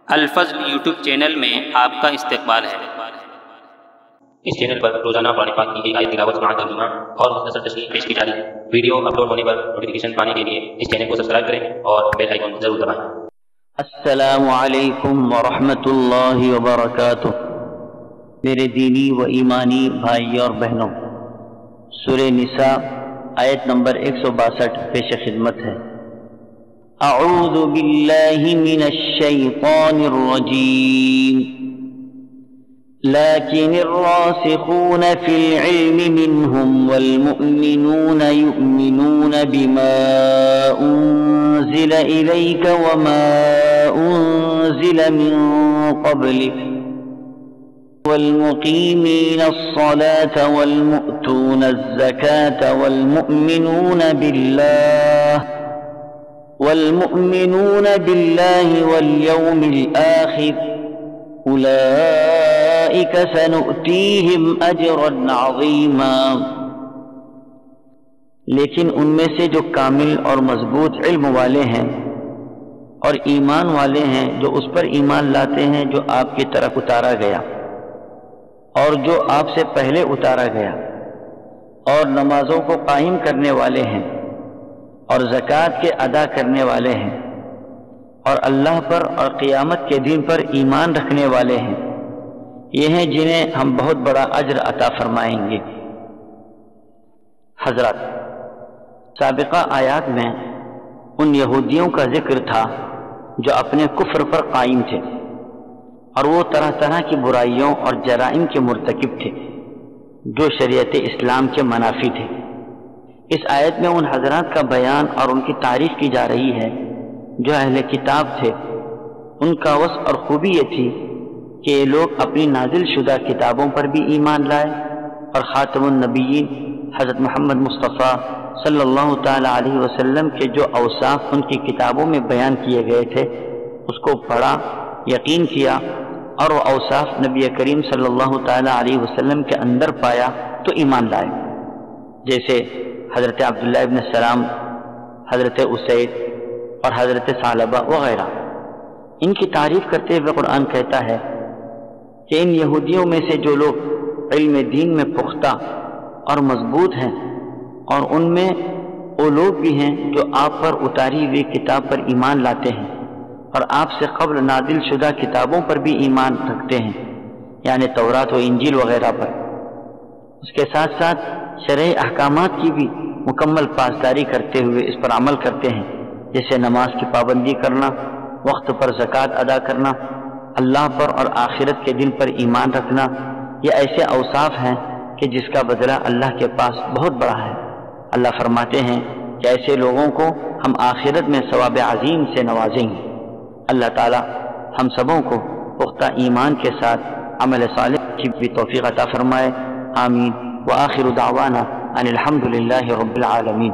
الفضل YouTube channel میں آپ کا استقبال ہے۔ اس چینل پر روزانہ قرآن پاک کی ایک آیت تلاوت سماعت ترجمہ اور مختصر تشریح پیش کی جا رہی ہے۔ ویڈیو اپلوڈ ہونے پر نوٹیفیکیشن پانے کے لیے اس چینل کو سبسکرائب کریں اور بیل آئیکن ضرور دبائیں۔ السلام علیکم ورحمۃ اللہ وبرکاتہ۔ میرے دینی و ایمانی بھائی اور بہنوں، سورہ نساء آیت نمبر 162 پیش خدمت ہے۔ اعوذ باللہ من الشیطان الرجیم لیکن الراسخون فی العلم منهم والمؤمنون یؤمنون بما انزل الیک وما انزل من قبلک والمقیمین الصلاة والمؤتون الزکاة والمؤمنون باللہ والیوم الآخر اولئک سنؤتیہم اجرا عظیما۔ لیکن ان میں سے جو کامل اور مضبوط علم والے ہیں اور ایمان والے ہیں، جو اس پر ایمان لاتے ہیں جو آپ کی طرف اتارا گیا اور جو آپ سے پہلے اتارا گیا، اور نمازوں کو قائم کرنے والے ہیں اور زکوٰۃ کے ادا کرنے والے ہیں اور اللہ پر اور قیامت کے دن پر ایمان رکھنے والے ہیں، یہ ہیں جنہیں ہم بہت بڑا اجر عطا فرمائیں گے۔ حضرات، سابقہ آیات میں ان یہودیوں کا ذکر تھا جو اپنے کفر پر قائم تھے اور وہ طرح طرح کی برائیوں اور جرائم کے مرتکب تھے جو شریعت اسلام کے منافی تھے۔ اس آیت میں ان حضرات کا بیان اور ان کی تعریف کی جا رہی ہے جو اہل کتاب تھے۔ ان کا وصف اور خوبی یہ تھی کہ یہ لوگ اپنی نازل شدہ کتابوں پر بھی ایمان لائے اور خاتم النبیین حضرت محمد مصطفیٰ صلی اللہ تعالی علیہ وسلم کے جو اوصاف ان کی کتابوں میں بیان کیے گئے تھے اس کو پڑھا، یقین کیا اور وہ اوصاف نبی کریم صلی اللہ تعالی علیہ وسلم کے اندر پایا تو ایمان لائے، جیسے حضرت عبداللہ ابن السلام، حضرت اسید اور حضرت ثعلبہ وغیرہ۔ ان کی تعریف کرتے ہوئے قرآن کہتا ہے کہ ان یہودیوں میں سے جو لوگ علم دین میں پختہ اور مضبوط ہیں، اور ان میں وہ لوگ بھی ہیں جو آپ پر اتاری ہوئی کتاب پر ایمان لاتے ہیں اور آپ سے قبل نازل شدہ کتابوں پر بھی ایمان رکھتے ہیں، یعنی تورات و انجیل وغیرہ پر۔ اس کے ساتھ ساتھ شرعی احکامات کی بھی مکمل پاسداری کرتے ہوئے اس پر عمل کرتے ہیں، جیسے نماز کی پابندی کرنا، وقت پر زکوٰۃ ادا کرنا، اللہ پر اور آخرت کے دن پر ایمان رکھنا۔ یہ ایسے اوصاف ہیں کہ جس کا بدلہ اللہ کے پاس بہت بڑا ہے۔ اللہ فرماتے ہیں کہ ایسے لوگوں کو ہم آخرت میں ثواب عظیم سے نوازیں گے۔ اللہ تعالی ہم سبوں کو پختہ ایمان کے ساتھ عمل صالح کی بھی توفیق عطا فرمائے۔ آمین۔ وآخر دعوانا ان الحمد للہ رب العالمین۔